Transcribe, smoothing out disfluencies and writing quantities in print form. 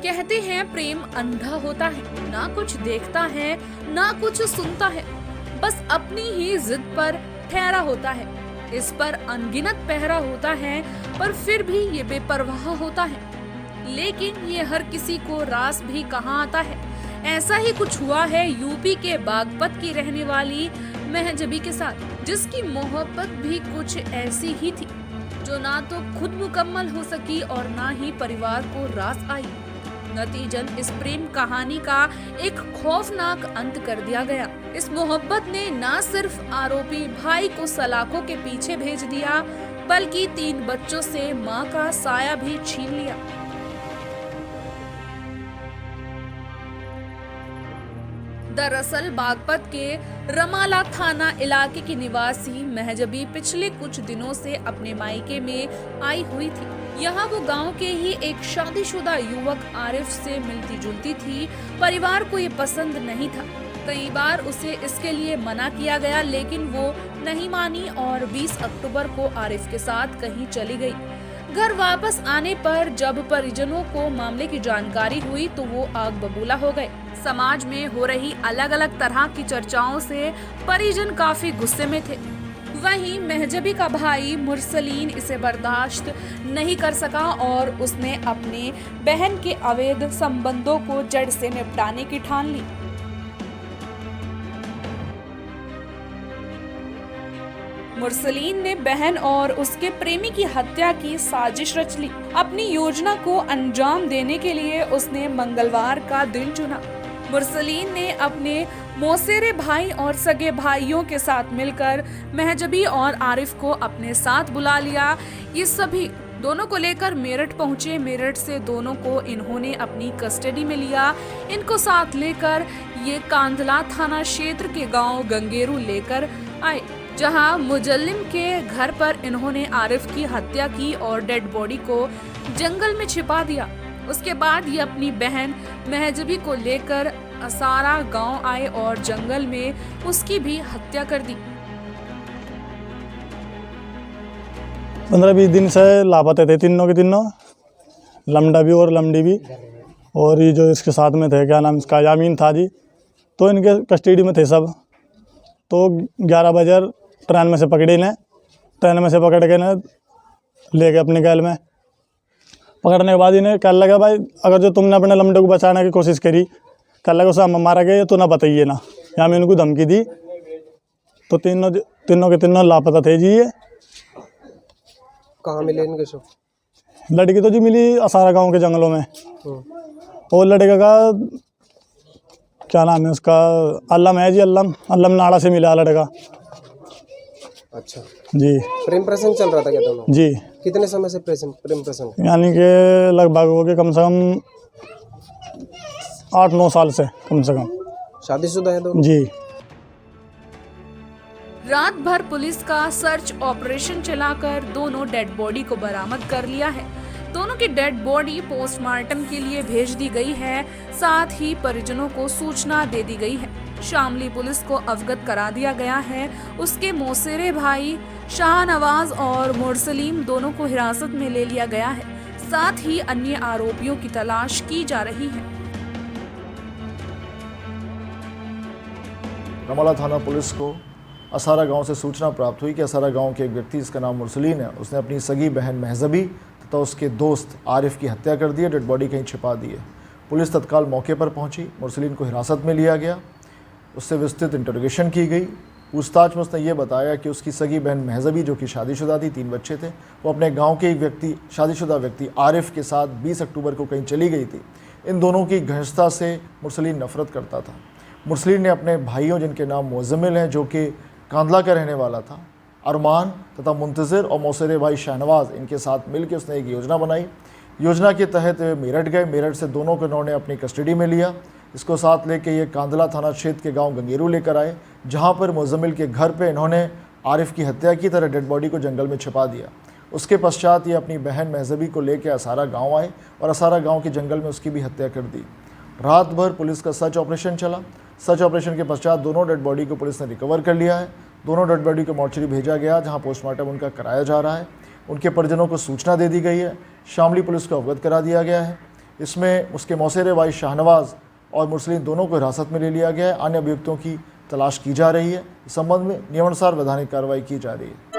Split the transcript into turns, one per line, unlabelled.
कहते हैं प्रेम अंधा होता है, ना कुछ देखता है ना कुछ सुनता है, बस अपनी ही जिद पर ठहरा होता है। इस पर अनगिनत पहरा होता है पर फिर भी ये बेपरवाह होता है। लेकिन ये हर किसी को रास भी कहाँ आता है। ऐसा ही कुछ हुआ है यूपी के बागपत की रहने वाली महजबी के साथ, जिसकी मोहब्बत भी कुछ ऐसी ही थी जो ना तो खुद मुकम्मल हो सकी और ना ही परिवार को रास आई। नतीजन इस प्रेम कहानी का एक खौफनाक अंत कर दिया गया। इस मोहब्बत ने न सिर्फ आरोपी भाई को सलाखों के पीछे भेज दिया, बल्कि 3 बच्चों से मां का साया भी छीन लिया। दरअसल बागपत के रमाला थाना इलाके की निवासी महजबी पिछले कुछ दिनों से अपने मायके में आई हुई थी। यहाँ वो गांव के ही एक शादीशुदा युवक आरिफ से मिलती जुलती थी। परिवार को ये पसंद नहीं था। कई बार उसे इसके लिए मना किया गया, लेकिन वो नहीं मानी और 20 अक्टूबर को आरिफ के साथ कहीं चली गई। घर वापस आने पर जब परिजनों को मामले की जानकारी हुई तो वो आग बबूला हो गए। समाज में हो रही अलग अलग तरह की चर्चाओं से परिजन काफी गुस्से में थे। वहीं महजबी का भाई मुरसलीन इसे बर्दाश्त नहीं कर सका और उसने अपने बहन के अवैध संबंधों को जड़ से निपटाने की ठान ली। मुरसलीन ने बहन और उसके प्रेमी की हत्या की साजिश रच ली। अपनी योजना को अंजाम देने के लिए उसने मंगलवार का दिन चुना। मुरसलीन ने अपने मौसेरे भाई और सगे भाइयों के साथ मिलकर महजबी और आरिफ को अपने साथ बुला लिया। ये सभी दोनों को लेकर मेरठ पहुंचे। मेरठ से दोनों को इन्होंने अपनी कस्टडी में लिया। इनको साथ लेकर ये कांधला थाना क्षेत्र के गांव गंगेरू लेकर आए, जहां मुजल्लिम के घर पर इन्होंने आरिफ की हत्या की और डेड बॉडी को जंगल में छिपा दिया। उसके बाद ये अपनी बहन महजबी को लेकर असारा गांव आए और जंगल में उसकी भी हत्या कर दी।
15-20 दिन से लापता थे तीनों के तीनों, लमडा भी और लमडी भी, और ये जो इसके साथ में थे, क्या नाम इसका, यामीन था जी, तो इनके कस्टडी में थे सब। तो 11 बजे ट्रेन में से पकड़े ने, ट्रेन में से पकड़ के ने ले गए अपने गैल में। पकड़ने के बाद इन्हें कह लगा, भाई अगर जो तुमने अपने लमडे को बचाने की कोशिश करी, कह लगा उसे हम मारा गए तो ना बताइए ना। यामीन उनको धमकी दी। तो तीनों के तीनों लापता थे जी। ये
कहाँ मिले इनके शव?
लड़की तो जी मिली असारा गांव के जंगलों में। और लड़के का क्या नाम है उसका, अल्लम है जी, अल्लम नाड़ा से मिला लड़का।
अच्छा
जी।
प्रेम प्रसंग चल रहा था क्या दोनों?
जी।
कितने समय से प्रेम प्रसंग?
यानी कि लगभग हो गए कम से कम 8-9 साल से कम से कम।
शादीशुदा है दोनों?
जी।
रात भर पुलिस का सर्च ऑपरेशन चलाकर दोनों डेड बॉडी को बरामद कर लिया है। दोनों की डेड बॉडी पोस्टमार्टम के लिए भेज दी गई है। साथ ही परिजनों को सूचना दे दी गई है। शामली पुलिस को अवगत करा दिया गया है। उसके मौसेरे भाई शाहनवाज और मुरसलीम दोनों को हिरासत में ले लिया गया है। साथ ही अन्य आरोपियों की तलाश की जा रही है।
रमाला थाना पुलिस को असारा गांव से सूचना प्राप्त हुई कि असारा गांव के एक व्यक्ति, जिसका नाम मुरसलीन है, उसने अपनी सगी बहन महजबी तथा उसके दोस्त आरिफ की हत्या कर दी है। डेड बॉडी कहीं छिपा दी है। पुलिस तत्काल मौके पर पहुंची। मुरसलीन को हिरासत में लिया गया। उससे विस्तृत इंटरोगेशन की गई। पूछताछ में उसने ये बताया कि उसकी सगी बहन महजबी, जो कि शादीशुदा थी, 3 बच्चे थे, वो अपने गाँव के एक व्यक्ति, शादीशुदा व्यक्ति आरिफ के साथ 20 अक्टूबर को कहीं चली गई थी। इन दोनों की घनिष्ठता से मुरसलीन नफरत करता था। मुरसलीन ने अपने भाइयों, जिनके नाम मुज़म्मिल हैं, जो कि कांधला का रहने वाला था, अरमान तथा मुंतज़िर, और मौसेरे भाई शाहनवाज, इनके साथ मिलकर उसने एक योजना बनाई। योजना के तहत मेरठ गए। मेरठ से दोनों को इन्होंने अपनी कस्टडी में लिया। इसको साथ लेके ये कांधला थाना क्षेत्र के गांव गंगेरू लेकर आए, जहां पर मुज़म्मिल के घर पे इन्होंने आरिफ की हत्या की तरह डेड बॉडी को जंगल में छिपा दिया। उसके पश्चात ये अपनी बहन महजबी को लेकर असारा गाँव आए और असारा गाँव के जंगल में उसकी भी हत्या कर दी। रात भर पुलिस का सर्च ऑपरेशन चला। सर्च ऑपरेशन के पश्चात दोनों डेड बॉडी को पुलिस ने रिकवर कर लिया है। दोनों डेड बॉडी को मॉर्चरी भेजा गया, जहां पोस्टमार्टम उनका कराया जा रहा है। उनके परिजनों को सूचना दे दी गई है। शामली पुलिस को अवगत करा दिया गया है। इसमें उसके मौसेरे भाई शाहनवाज और मुरसलीन दोनों को हिरासत में ले लिया गया है। अन्य अभियुक्तों की तलाश की जा रही है। इस संबंध में नियमानुसार वैधानिक कार्रवाई की जा रही है।